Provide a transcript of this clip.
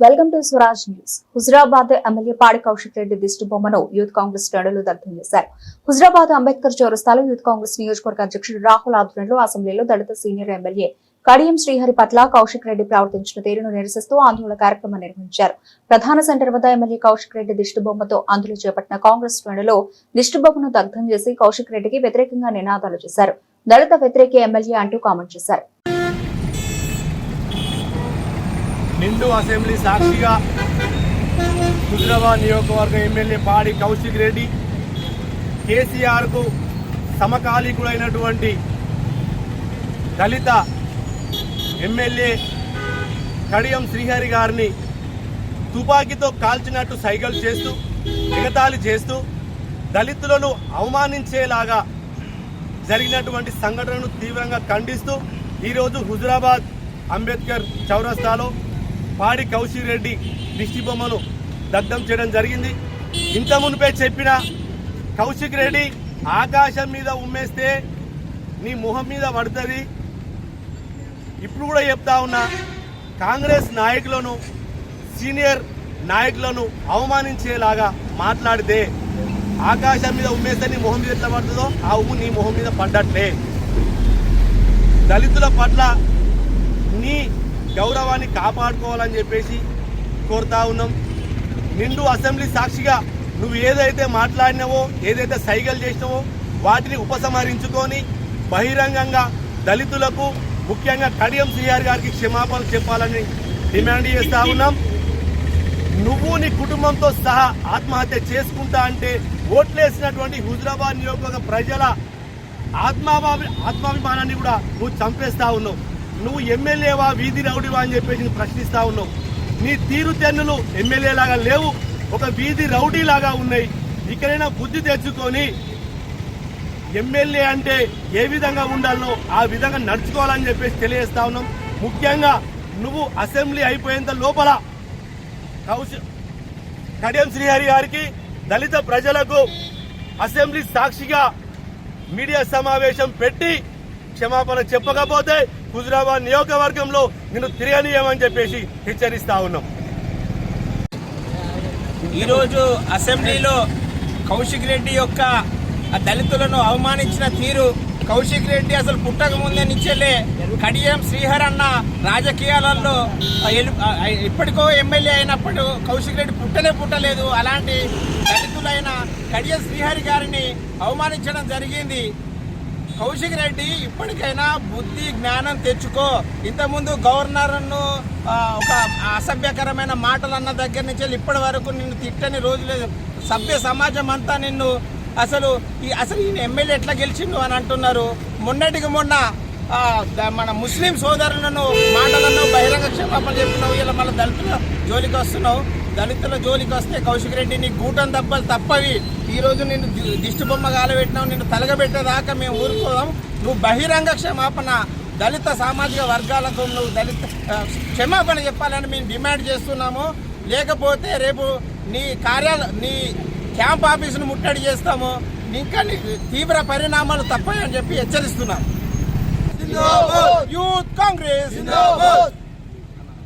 Welcome to Swaraj news. Huzurabad MLA పాడి కౌశిక్ రెడ్డి దిష్టి బొమ్మను యూత్ కాంగ్రెస్ శ్రేణులు దగ్ధం చేశారు. హుజరాబాద్ అంబేద్కర్ చౌరస్తాలో యూత్ కాంగ్రెస్ నియోజకవర్గ అధ్యక్షుడు రాహుల్ ఆధ్వర్యంలో అసెంబ్లీలో దళిత సీనియర్ ఎమ్మెల్యే కడియం శ్రీహరి పట్ల కౌశిక్ రెడ్డి ప్రవర్తించిన తీరును నిరసిస్తూ ఆందోళన కార్యక్రమం నిర్వహించారు. ప్రధాన సెంటర్ వద్ద ఎమ్మెల్యే కౌశిక్ రెడ్డి దిష్టి బొమ్మతో ఆందోళన చేపట్టిన కాంగ్రెస్ శ్రేణులు దిష్టి బొమ్మను దగ్ధం చేసి కౌశిక్ రెడ్డికి వ్యతిరేకంగా నినాదాలు చేశారు. దళిత వ్యతిరేకి ఎమ్మెల్యే అంటూ కామెంట్ చేశారు. నిండు అసెంబ్లీ సాక్షిగా హుజరాబాద్ నియోజకవర్గ ఎమ్మెల్యే పాడి కౌశిక్ రెడ్డి కేసీఆర్కు సమకాలీకుడైనటువంటి దళిత ఎమ్మెల్యే కడియం శ్రీహరి గారిని తుపాకీతో కాల్చినట్టు సైగలు చేస్తూ ఎగతాళి చేస్తూ దళితులను అవమానించేలాగా జరిగినటువంటి సంఘటనను తీవ్రంగా ఖండిస్తూ ఈరోజు హుజరాబాద్ అంబేద్కర్ చౌరస్తాలో పాడి కౌశిక్ రెడ్డి దిష్టి బొమ్మను దగ్ధం చేయడం జరిగింది. ఇంత మునిపే చెప్పిన కౌశిక్ రెడ్డి ఆకాశం మీద ఉమ్మేస్తే నీ మొహం మీద పడుతుంది. ఇప్పుడు కూడా చెప్తా ఉన్నా, కాంగ్రెస్ నాయకులను సీనియర్ నాయకులను అవమానించేలాగా మాట్లాడితే ఆకాశం మీద ఉమ్మేస్తే నీ మొహం మీద ఎట్లా పడుతుందో ఆ ఉమ్ము నీ మొహం మీద పడ్డట్లే. దళితుల పట్ల నీ గౌరవాన్ని కాపాడుకోవాలని చెప్పేసి కోరుతా ఉన్నాం. నిండు అసెంబ్లీ సాక్షిగా నువ్వు ఏదైతే మాట్లాడినావో, ఏదైతే సైగలు చేసినావో వాటిని ఉపసంహరించుకొని బహిరంగంగా దళితులకు, ముఖ్యంగా కడియం శ్రీహరి గారికి క్షమాపణలు చెప్పాలని డిమాండ్ చేస్తా ఉన్నాం. నువ్వు నీ కుటుంబంతో సహా ఆత్మహత్య చేసుకుంటా అంటే ఓట్లేసినటువంటి హుజరాబాద్ నియోజకవర్గ ప్రజల ఆత్మాభిమానాన్ని కూడా నువ్వు చంపేస్తా ఉన్నావు. నువ్వు ఎమ్మెల్యేవా వీధి రౌడీవా అని చెప్పేసి ప్రశ్నిస్తా ఉన్నావు. నీ తీరుతెన్నులు ఎమ్మెల్యే లాగా లేవు, ఒక వీధి రౌడీ లాగా ఉన్నాయి. ఇక్కడైనా బుద్ధి తెచ్చుకొని ఎమ్మెల్యే అంటే ఏ విధంగా ఉండాలో ఆ విధంగా నడుచుకోవాలని చెప్పేసి తెలియజేస్తా ఉన్నాం. ముఖ్యంగా నువ్వు అసెంబ్లీ అయిపోయేంత లోపల కడియం శ్రీహరి గారికి, దళిత ప్రజలకు అసెంబ్లీ సాక్షిగా మీడియా సమావేశం పెట్టి క్షమాపణ చెప్పకపోతే హుజరాబాద్ నియోజకవర్గంలో నిన్ను తిరగనీయమని చెప్పేసి హెచ్చరిస్తా ఉన్నాం. ఈరోజు అసెంబ్లీలో కౌశిక్ రెడ్డి యొక్క దళితులను అవమానించిన తీరు, కౌశిక్ రెడ్డి అసలు పుట్టక ముందే నిచ్చెల్లే కడియం శ్రీహరి అన్న రాజకీయాలలో ఇప్పటికో ఎమ్మెల్యే అయినప్పుడు కౌశిక్ రెడ్డి పుట్టలేదు. అలాంటి దళితులైన కడియం శ్రీహరి గారిని అవమానించడం జరిగింది. కౌశిక్ రెడ్డి ఇప్పటికైనా బుద్ధి జ్ఞానం తెచ్చుకో. ఇంతకుముందు గవర్నర్ను ఒక అసభ్యకరమైన మాటలు అన్న దగ్గర నుంచి ఇప్పటి వరకు నిన్ను తిట్టని రోజు లేదు. సభ్య సమాజం అంతా నిన్ను అసలు ఈయన ఎమ్మెల్యే ఎట్లా గెలిచిండు అని అంటున్నారు. మొన్నటికి మొన్న మన ముస్లిం సోదరులను మాటలను బహిరంగ క్షమాపణ చెప్పినావు. ఇలా మళ్ళీ దళితుల జోలికి వస్తున్నావు. దళితుల జోలికి వస్తే కౌశిక్ రెడ్డి నీ గూటం దెబ్బలు తప్పవి. ఈరోజు నిన్ను దిష్టి బొమ్మ గాలబెట్టినావు. నిన్ను తలగబెట్టేదాకా మేము ఊరుకోదాం. నువ్వు బహిరంగ క్షమాపణ దళిత సామాజిక వర్గాలకు నువ్వు క్షమాపణ చెప్పాలని మేము డిమాండ్ చేస్తున్నాము. లేకపోతే రేపు నీ క్యాంప్ ఆఫీసును ముట్టడి చేస్తాము. ఇంకా తీవ్ర పరిణామాలు తప్పని చెప్పి హెచ్చరిస్తున్నాం. యూత్ కాంగ్రెస్